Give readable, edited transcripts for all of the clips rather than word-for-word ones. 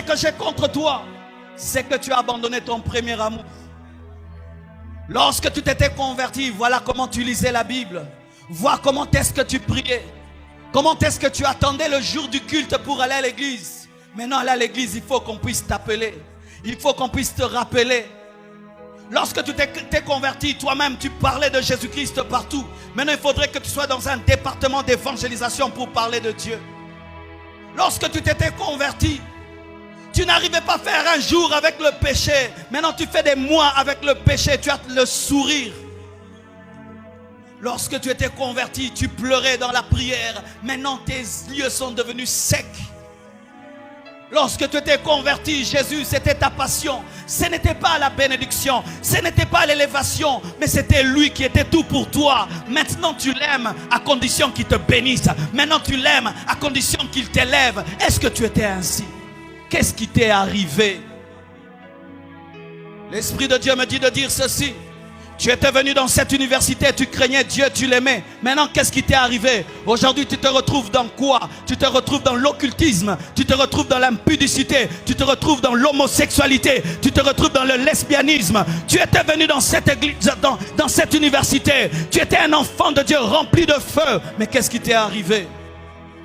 que j'ai contre toi, c'est que tu as abandonné ton premier amour. Lorsque tu t'étais converti, voilà comment tu lisais la Bible. Vois comment est-ce que tu priais. Comment est-ce que tu attendais le jour du culte pour aller à l'église. Maintenant, aller à l'église, il faut qu'on puisse t'appeler. Il faut qu'on puisse te rappeler. Lorsque tu t'es converti, toi-même, tu parlais de Jésus-Christ partout. Maintenant, il faudrait que tu sois dans un département d'évangélisation pour parler de Dieu. Lorsque tu t'étais converti, tu n'arrivais pas à faire un jour avec le péché. Maintenant, tu fais des mois avec le péché. Tu as le sourire. Lorsque tu étais converti, tu pleurais dans la prière. Maintenant, tes yeux sont devenus secs. Lorsque tu étais converti, Jésus, c'était ta passion. Ce n'était pas la bénédiction, ce n'était pas l'élévation, mais c'était lui qui était tout pour toi. Maintenant, tu l'aimes à condition qu'il te bénisse. Maintenant, tu l'aimes à condition qu'il t'élève. Est-ce que tu étais ainsi? Qu'est-ce qui t'est arrivé? L'Esprit de Dieu me dit de dire ceci. Tu étais venu dans cette université, tu craignais Dieu, tu l'aimais. Maintenant, qu'est-ce qui t'est arrivé? Aujourd'hui, tu te retrouves dans quoi? Tu te retrouves dans l'occultisme, tu te retrouves dans l'impudicité, tu te retrouves dans l'homosexualité, tu te retrouves dans le lesbianisme. Tu étais venu dans cette église, dans cette université. Tu étais un enfant de Dieu rempli de feu. Mais qu'est-ce qui t'est arrivé?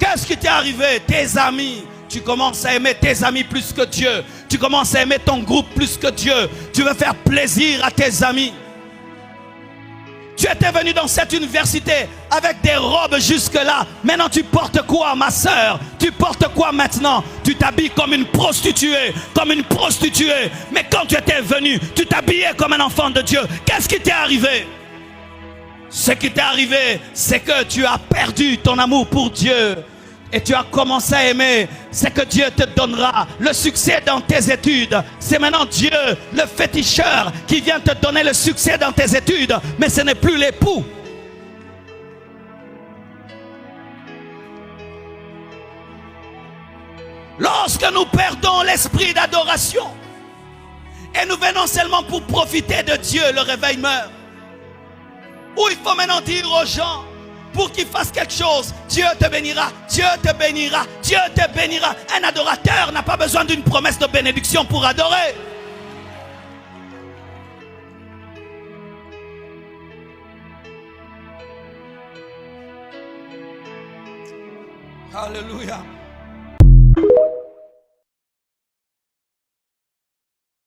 Qu'est-ce qui t'est arrivé? Tes amis. Tu commences à aimer tes amis plus que Dieu. Tu commences à aimer ton groupe plus que Dieu. Tu veux faire plaisir à tes amis. Tu étais venu dans cette université avec des robes jusque-là. Maintenant, tu portes quoi, ma soeur? Tu portes quoi maintenant? Tu t'habilles comme une prostituée. Comme une prostituée. Mais quand tu étais venu, tu t'habillais comme un enfant de Dieu. Qu'est-ce qui t'est arrivé? Ce qui t'est arrivé, c'est que tu as perdu ton amour pour Dieu. Et tu as commencé à aimer, c'est que Dieu te donnera le succès dans tes études. C'est maintenant Dieu, le féticheur, qui vient te donner le succès dans tes études. Mais ce n'est plus l'époux. Lorsque nous perdons l'esprit d'adoration, et nous venons seulement pour profiter de Dieu, le réveil meurt. Où il faut maintenant dire aux gens, pour qu'ils fassent quelque chose, Dieu te bénira, Dieu te bénira, Dieu te bénira. Un adorateur n'a pas besoin d'une promesse de bénédiction pour adorer. Alléluia.